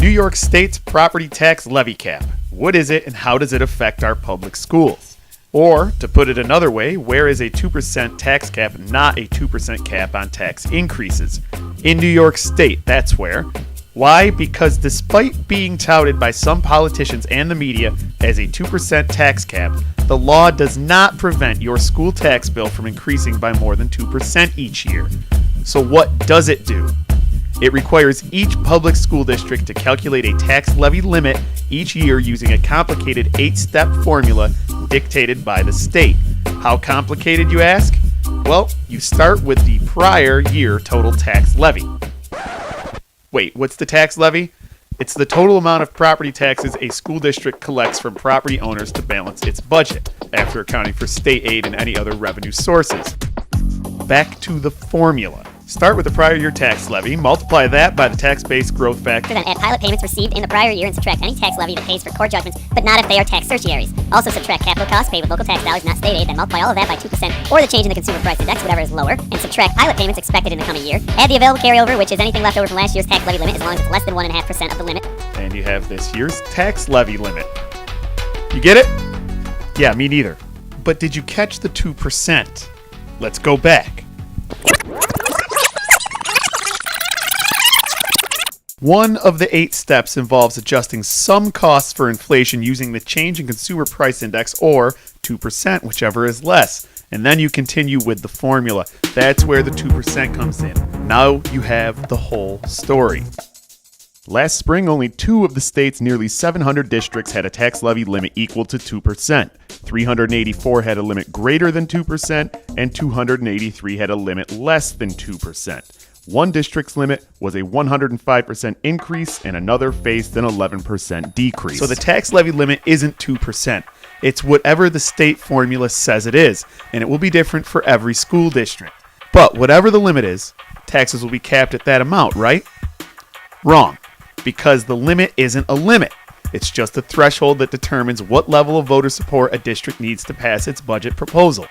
New York State's property tax levy cap. What is it and how does it affect our public schools? Or, to put it another way, where is a 2% tax cap not a 2% cap on tax increases? In New York State, that's where. Why? Because despite being touted by some politicians and the media as a 2% tax cap, the law does not prevent your school tax bill from increasing by more than 2% each year. So what does it do? It requires each public school district to calculate a tax levy limit each year using a complicated 8-step formula dictated by the state. How complicated, you ask? Well, you start with the prior year total tax levy. Wait, what's the tax levy? It's the total amount of property taxes a school district collects from property owners to balance its budget, after accounting for state aid and any other revenue sources. Back to the formula. Start with the prior year tax levy, multiply that by the tax-based growth factor, Then add pilot payments received in the prior year and subtract any tax levy that pays for court judgments, but not if they are tax certiaries. Also subtract capital costs paid with local tax dollars, not state aid, then multiply all of that by 2%, or the change in the consumer price index, whatever is lower, and subtract pilot payments expected in the coming year. Add the available carryover, which is anything left over from last year's tax levy limit, as long as it's less than 1.5% of the limit. and you have this year's tax levy limit. You get it? Yeah, me neither. But did you catch the 2%? Let's go back. One of the 8 steps involves adjusting some costs for inflation using the change in consumer price index, or 2%, whichever is less. And then you continue with the formula. That's where the 2% comes in. Now you have the whole story. Last spring, only 2 of the state's nearly 700 districts had a tax levy limit equal to 2%. 384 had a limit greater than 2%, and 283 had a limit less than 2%. One district's limit was a 105% increase, and another faced an 11% decrease. So the tax levy limit isn't 2%. It's whatever the state formula says it is, and it will be different for every school district. But whatever the limit is, taxes will be capped at that amount, right? Wrong, because the limit isn't a limit. It's just a threshold that determines what level of voter support a district needs to pass its budget proposal.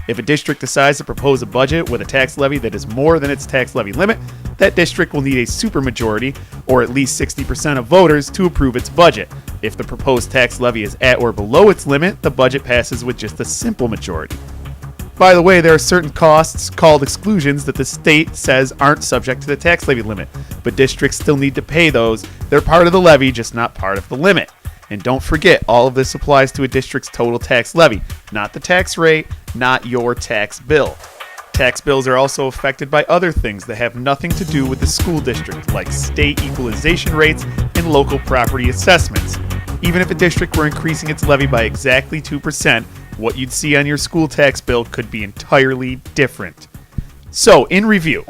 If a district decides to propose a budget with a tax levy that is more than its tax levy limit, that district will need a supermajority, or at least 60% of voters, to approve its budget. If the proposed tax levy is at or below its limit, the budget passes with just a simple majority. By the way, there are certain costs called exclusions that the state says aren't subject to the tax levy limit, but districts still need to pay those. They're part of the levy, just not part of the limit. And don't forget, all of this applies to a district's total tax levy, not the tax rate, not your tax bill. Tax bills are also affected by other things that have nothing to do with the school district, like state equalization rates and local property assessments. Even if a district were increasing its levy by exactly 2%, what you'd see on your school tax bill could be entirely different. So, in review,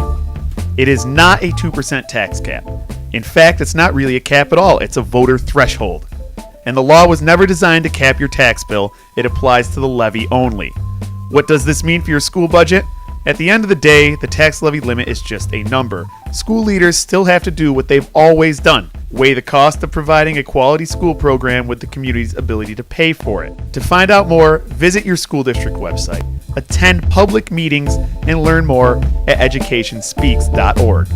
it is not a 2% tax cap. In fact, it's not really a cap at all, it's a voter threshold. And the law was never designed to cap your tax bill, it applies to the levy only. What does this mean for your school budget? At the end of the day, the tax levy limit is just a number. School leaders still have to do what they've always done: weigh the cost of providing a quality school program with the community's ability to pay for it. To find out more, visit your school district website, attend public meetings, and learn more at educationspeaks.org.